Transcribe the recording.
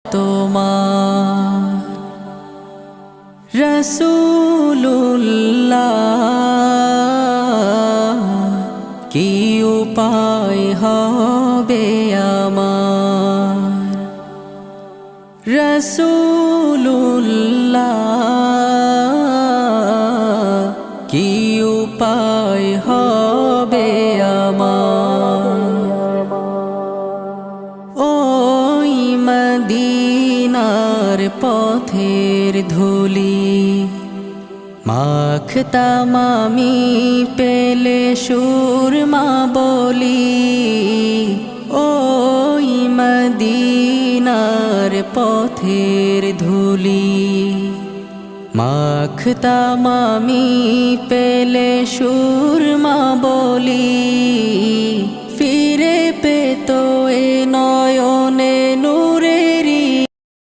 তোমার রাসূলুল্লাহ কি উপায় হবে আমার রাসূলুল্লাহ কি উপায় হবে আমার ওই মদিনার পথের ধুলি মাখতাম আমি পেলে সুরমা বলি ওই মদিনার পথের ধুলি মাখতাম আমি পেলে সুরমা বলি ফিরে পেতো এ নয়নে নূর